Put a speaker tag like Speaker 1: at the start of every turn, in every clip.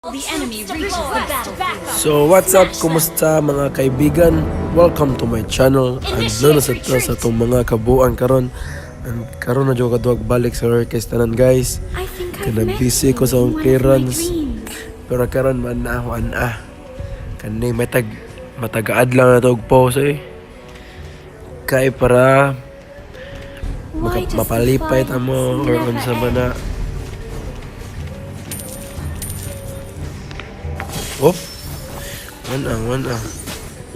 Speaker 1: The enemy reaches the battlefield.
Speaker 2: So what's up, kumusta mga kaibigan? Welcome to my channel. And doon sa itong mga kabuang karon. And karon na dyan kaduwag balik sa orkes tanan guys. Busy ko sa akong clearance. Pero karon man na ako kanay matagaad lang na ito og pause eh. Kay para mapalipay tamo or unsa ba na. Oh, one.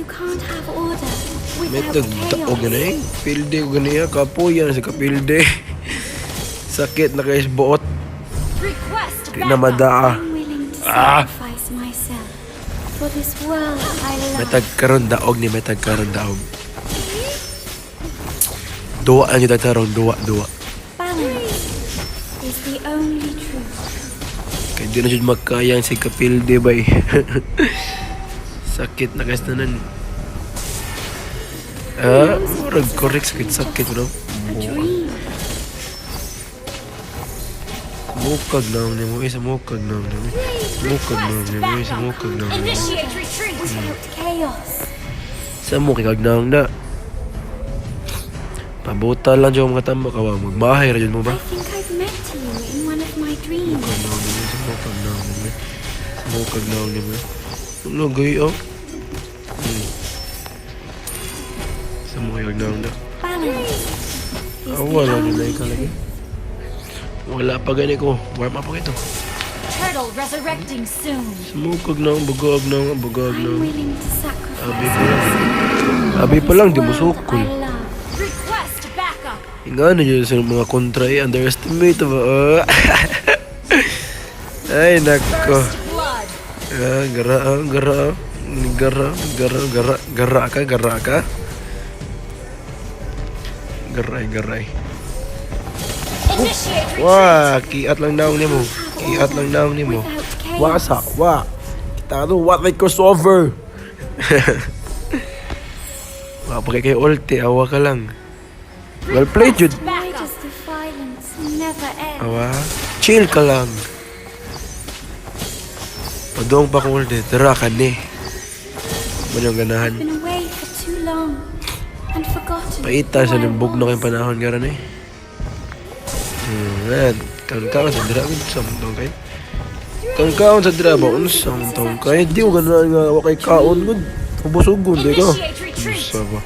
Speaker 3: You can't have order
Speaker 2: May
Speaker 3: without
Speaker 2: tagdaog
Speaker 3: chaos.
Speaker 2: na eh. Pilde ko ganiya. Kapuyan sa kapilde. Sakit na kayo buot.
Speaker 1: Request
Speaker 2: Di na madaa.
Speaker 3: I'm willing to sacrifice myself for this world I
Speaker 2: May
Speaker 3: love.
Speaker 2: tagkaroon daog ni may tagkaroon daog. Duwa na yung tagkaroon. Duwa.
Speaker 3: Balance is the only truth.
Speaker 2: Kaya di na siya magkayang si kapilde bay. Sakit na kayo tanan. Murag correct sakit bro.
Speaker 3: A dream.
Speaker 2: Mukag na ako nimo. Mukag na ako nimo.
Speaker 1: Initiate retreat.
Speaker 3: Without chaos.
Speaker 2: Sa mo kikag na ako na. Pabuta lang dyan mga tambak. Magbahay ra dyan mo ba?
Speaker 3: I think I've met you in one of my dreams.
Speaker 2: Mukag na ako nimo. Lagay oh. Sa mo kikag na ako na.
Speaker 3: Balance is the
Speaker 2: Wala na
Speaker 3: only
Speaker 2: ikaw lagi.
Speaker 3: truth.
Speaker 2: Wala pa gani ko. Warm up pa ito.
Speaker 1: Turtle resurrecting soon.
Speaker 2: Sumukag na ako. Bugag na ako.
Speaker 3: I'm willing to
Speaker 2: Abi
Speaker 3: sacrifice
Speaker 2: pa lang.
Speaker 3: myself
Speaker 2: Abi pa lang. Di mo
Speaker 3: for this world
Speaker 2: sukol.
Speaker 3: I love.
Speaker 1: Request backup.
Speaker 2: Ingano nyo sa mga kontra eh. Underestimate ba? Ay, nako.
Speaker 1: First blood.
Speaker 2: Gara ka. Garay.
Speaker 1: Initiate retreat.
Speaker 2: Wah, kiat lang naong nimo.
Speaker 3: Without chaos.
Speaker 2: Wa. Kita to, what like crossover? Pagay kayo ulti, awa ka lang. Well played, Jude.
Speaker 3: Why does the violence never end?
Speaker 2: Awa, chill ka lang. Padong pa kung ulti, tara ka ni. Manyong ganahan.
Speaker 3: Been away for too long and forgotten.
Speaker 2: Paita sa
Speaker 3: who I
Speaker 2: nimbog na
Speaker 3: was.
Speaker 2: kayong panahon nga rin eh. Kangkaon sa dira, unsang taong kayo. Kangkaon sa dira ba, unsang taong kayo. Di ko ganahan nga wakay kaon gud. Ubusugon, di ka.
Speaker 1: Initiate retreat.
Speaker 2: Unsa ba?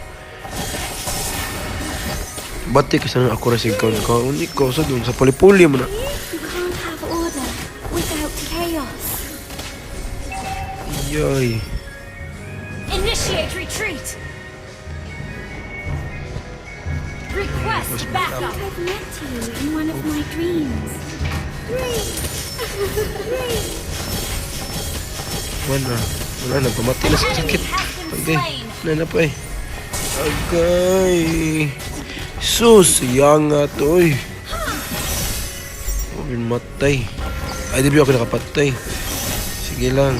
Speaker 2: Bati ka sa ako rasig kaon. Ikaw sa dun, sa puli-puli mo na.
Speaker 3: You can't have order without chaos.
Speaker 2: Yoy.
Speaker 1: Initiate retreat. Request backup.
Speaker 3: I've met you in one of my dreams.
Speaker 2: Wala na, pamati na sa sakit. Okay, na po eh. Agay. Sus, yang nga to eh. Huwag matay. Ay, di ba ako nakapatay? Sige lang.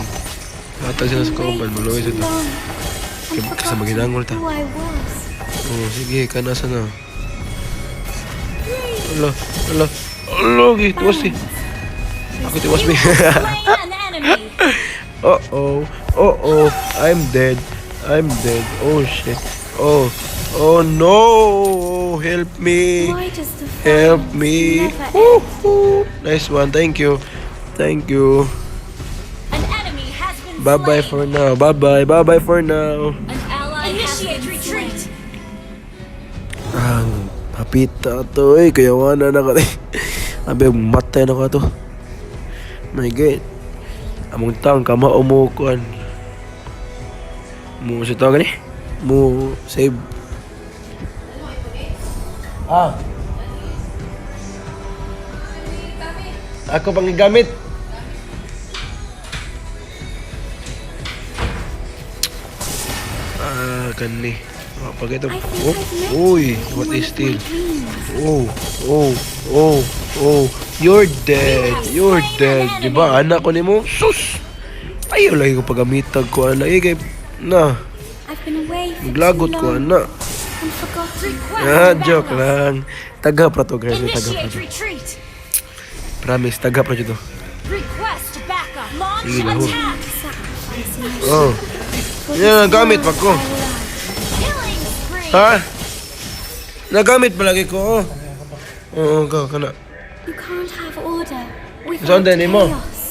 Speaker 2: Hatag sila sa kauban, maluwi sa ito. Kasi maghinangol ta.
Speaker 3: Who I was.
Speaker 2: Oh, sige, kanasa na. Ala, tiwas eh. Ako tiwas eh.
Speaker 1: Slain an enemy.
Speaker 2: Oh, I'm dead. Oh shit. Oh no! Help me!
Speaker 3: Why does the
Speaker 2: Help
Speaker 3: violence
Speaker 2: me!
Speaker 3: never end?
Speaker 2: Woohoo! Nice one. Thank you.
Speaker 1: An enemy has been
Speaker 2: Bye-bye
Speaker 1: slain.
Speaker 2: for now. Bye-bye for now.
Speaker 1: An ally initiate retreat.
Speaker 2: Ang hapita to eh. Kaya wala na ka eh. Abi, matay na ka to. My God. Among taong kama umukuan. Mo sa tawag ni? Mo save. Ako pang gamit. Kani. Pag ito.
Speaker 3: I think I've met
Speaker 2: Uy,
Speaker 3: you in
Speaker 2: what
Speaker 3: one
Speaker 2: is
Speaker 3: of my
Speaker 2: this?
Speaker 3: dreams.
Speaker 2: You're dead. Diba, anak ko ni mo? Sus! Ayaw lagi ko pagamitag ko, anak. Kay, na,
Speaker 3: I've been away for
Speaker 2: maglagot
Speaker 3: too
Speaker 2: ko,
Speaker 3: long
Speaker 2: anak.
Speaker 3: and forgotten.
Speaker 2: Joke lang. Taga pra to, guys. Taga pra
Speaker 1: Initiate
Speaker 2: to.
Speaker 1: retreat.
Speaker 2: Promise, taga pra to.
Speaker 1: Request backup. Launch
Speaker 2: Sige na ho.
Speaker 1: attack!
Speaker 3: Sacrificing
Speaker 2: Oh.
Speaker 3: for
Speaker 2: Yan,
Speaker 3: this
Speaker 2: gamit pa
Speaker 3: world
Speaker 2: ko.
Speaker 3: I love.
Speaker 1: Killing spree!
Speaker 2: Ha? Nagamit palagi ko, oh. Oo, ka, kana.
Speaker 3: You can't have order without
Speaker 2: Saan din mo?
Speaker 3: chaos.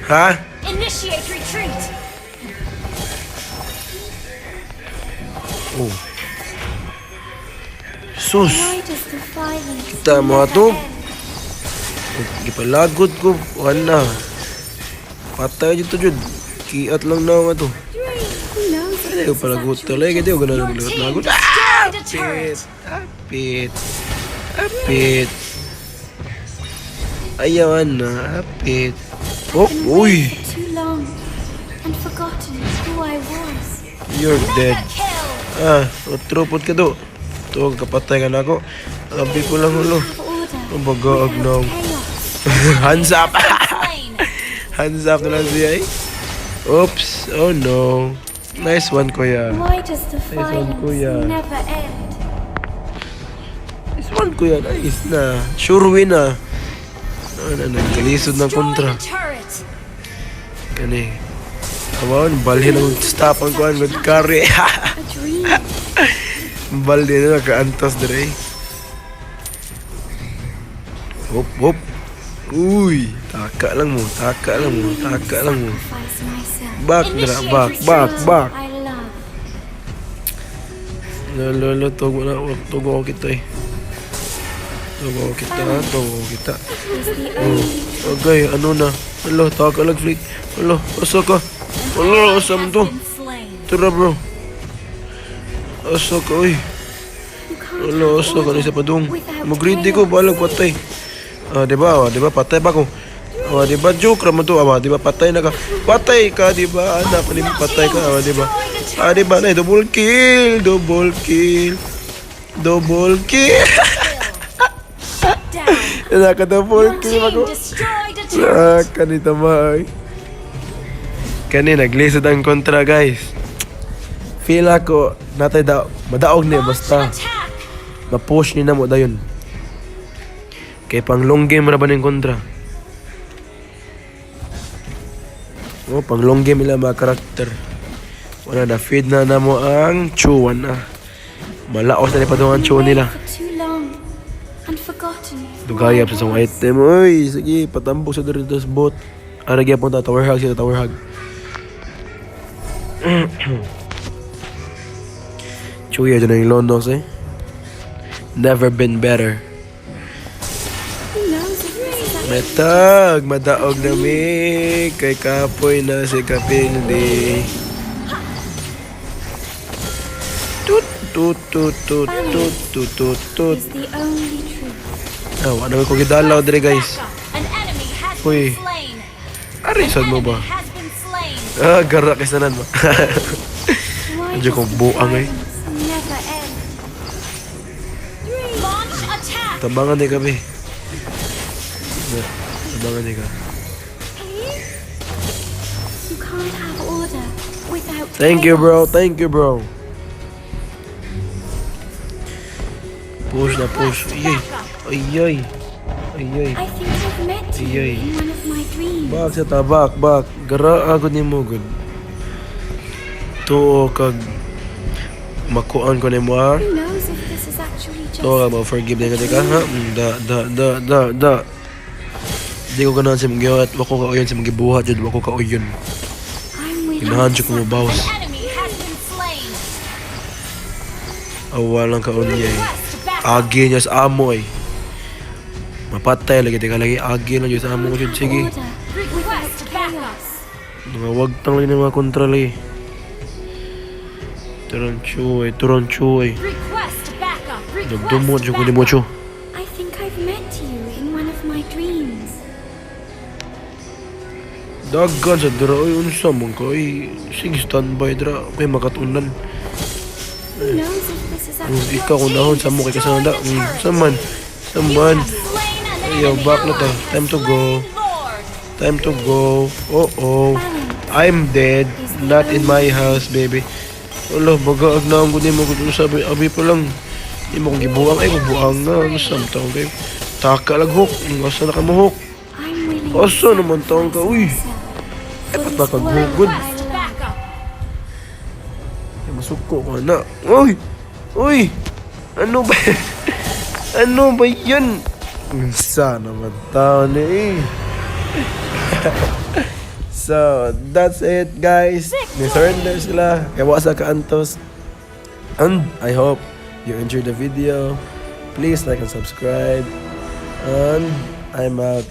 Speaker 2: Ha?
Speaker 1: Initiate retreat!
Speaker 2: Oh. Sus.
Speaker 3: Why does the violence
Speaker 2: Kita mo
Speaker 3: never
Speaker 2: ato.
Speaker 3: end?
Speaker 2: Gipalagod ko. Wala. Patay dito, Jud. Kiat lang na ako to.
Speaker 3: Who knows if
Speaker 2: Ay,
Speaker 3: this is
Speaker 2: palagot
Speaker 3: actually
Speaker 2: talaga. Hindi ko
Speaker 1: Your
Speaker 2: ganun
Speaker 1: team
Speaker 2: lagot.
Speaker 1: destroyed a turret!
Speaker 2: Apit. Apit. Ayawan na. Apit. Oh,
Speaker 3: been
Speaker 2: uy.
Speaker 3: away for too long and forgotten who I was?
Speaker 2: You're dead.
Speaker 1: Mega kill!
Speaker 2: Ah, trupot ka do. Ito, kapatay ka na ako. Abi ko lang ulo.
Speaker 3: Have order
Speaker 2: Ang bagaag
Speaker 3: without
Speaker 2: na.
Speaker 3: chaos.
Speaker 2: Hands up.
Speaker 1: Slain!
Speaker 2: Hands up na lang siya eh. Oops. Oh no. Nice one, kuya.
Speaker 3: Why does the
Speaker 2: Nice one,
Speaker 3: violence
Speaker 2: kuya.
Speaker 3: never end?
Speaker 2: Nice one, kuya. Nice na. Sure win na. Nagkalisod ng kontra.
Speaker 1: Destroyed a turret!
Speaker 2: Kani. Awan, balhin ang stop ang kuhan. Good carry.
Speaker 3: A dream.
Speaker 2: Balhin na nakaantos dire. Hop, hop. Uy. Taka lang mo. Taka lang mo. Taka lang mo.
Speaker 3: Sacrifice myself.
Speaker 2: Back, dra. Back, back, back.
Speaker 3: I love.
Speaker 2: Lolo, tugo na. Tugo ko kita eh. Tugo ko kita. Tugo ko kita.
Speaker 3: Is the
Speaker 2: Oh.
Speaker 3: only
Speaker 2: Okay, ano na. Alo, taka lang flick. Alo, asa ka? Alo, asa mo to?
Speaker 1: Been slain.
Speaker 2: Tara bro. Asa ka, uy.
Speaker 3: you can't
Speaker 2: Alo,
Speaker 3: have
Speaker 2: asa ka na
Speaker 3: order
Speaker 2: sa padung.
Speaker 3: without
Speaker 2: Mag-greedy ko,
Speaker 3: chaos.
Speaker 2: balag patay. Ah, di ba? Ah, di ba patay ba ko? Ah, di ba joke raman to? Ah, di ba patay na ka? Patay ka, di ba? Anak ni patay ka, ah, di ba? Ah, di ba? Na, double kill, double kill. Double kill.
Speaker 1: Down.
Speaker 2: Naka-double
Speaker 1: Your
Speaker 2: kill
Speaker 1: team
Speaker 2: ako.
Speaker 1: destroyed a turret!
Speaker 2: Ah, kanita maay. Kani naglisod ang kontra, guys. Feel ako natay madaog ni
Speaker 1: Launch
Speaker 2: basta
Speaker 1: attack!
Speaker 2: ma-push ni namo dayon. Kay pang long game ra ba ning kontra? Oh, pang long game ila mga karakter. Wala na feed na namo ang chuwan na. Malaos na ni pa ang chuwan nila.
Speaker 3: For too long and forgotten. who
Speaker 2: Dugayap
Speaker 3: I
Speaker 2: sa isang
Speaker 3: was.
Speaker 2: item. Uy, sige, patambok sa dito sa bot. Aragya po ta, tower hug sila, tower hug. Chuya dyan ang Londox eh. Never been better.
Speaker 3: Who knows if this is actually
Speaker 2: Metag, madaog na mi. Kay kapoy na si Kapildi. Tut, tut, tut, tut, tut, tut, tut, tut.
Speaker 3: is the only truth.
Speaker 2: Oh, ano ko gidalaw dire guys.
Speaker 1: An enemy has
Speaker 2: Uy.
Speaker 1: been slain!
Speaker 2: Arisan mo ba?
Speaker 1: Enemy has been slain!
Speaker 2: Ah, gara kisanan ba?
Speaker 3: Why
Speaker 2: Medyo
Speaker 3: does
Speaker 2: kong
Speaker 3: the
Speaker 2: buang eh.
Speaker 3: violence never end?
Speaker 1: Launch attack!
Speaker 2: Tabangan di kami. Tabangan di ka.
Speaker 3: You can't have order without
Speaker 2: Thank you,
Speaker 3: chaos.
Speaker 2: bro. Thank you, bro. Push na push. Ayay. Ayay. Ayay.
Speaker 3: I think I've met you
Speaker 2: Ayay.
Speaker 3: in one of my dreams.
Speaker 2: Bak sa tabak, bak. Gara agad ni mo, good. To kag makuan ko ni mo, ha?
Speaker 3: Who knows if this is actually just
Speaker 2: To kag ma-forgive na ka, ha? Da. Di ko ganahan sa mga giwat. Wako ka uyon sa mga gibuhat, jud. Wako ka uyon.
Speaker 3: I'm willing
Speaker 2: Ganahan
Speaker 3: to
Speaker 2: siya kung mabawas.
Speaker 1: An enemy has been slain!
Speaker 2: Awalang ka unya, eh.
Speaker 1: Request backup!
Speaker 2: Agi niya sa amo, eh. Mapatay lagi, di ka lagi. Agi lang yun sa amo ko, jud. Sige.
Speaker 3: order without chaos.
Speaker 2: Mga wag tang lagi ng mga kontrol, eh. Turon chuy.
Speaker 1: Request backup!
Speaker 2: Nagdumot
Speaker 1: Request
Speaker 2: yung kunin mo, chu.
Speaker 3: I think I've met you in one of my dreams.
Speaker 2: Dagan sa dira, ay, unsa mong ka, ay. Sige, standby, dira. Okay, makatunan.
Speaker 3: Who knows if this is actually
Speaker 2: Ikaw kung nahon sa mo kay kasanda. Saman. Saman.
Speaker 1: slain an
Speaker 2: Ayaw,
Speaker 1: enemy
Speaker 2: back na to.
Speaker 1: ally.
Speaker 2: Time to go.
Speaker 1: Lord!
Speaker 2: Time to go. Oh. I'm dead. Not in my house, baby. Wala, baga agnaon ko din mo kung sabi. Abi pa lang. Hindi mo kong gibuang. Ay, mabuang na. Ano samtang kayo. Taka lag hook. Asa na ka mo hook.
Speaker 3: I'm willing
Speaker 2: Asa naman taong ka? Uy!
Speaker 3: For
Speaker 2: Dapat
Speaker 3: this
Speaker 2: ba kang
Speaker 3: world
Speaker 2: hugod?
Speaker 3: I
Speaker 1: Request
Speaker 3: love.
Speaker 1: backup.
Speaker 2: Ay, masuko ka na. Uy! Uy! Ano ba? Ano ba yan? Sa naman tao na eh. So, that's it guys. Ni-surrender sila. Kaya wasa ka antos. And I hope you enjoyed the video. Please like and subscribe. And I'm out.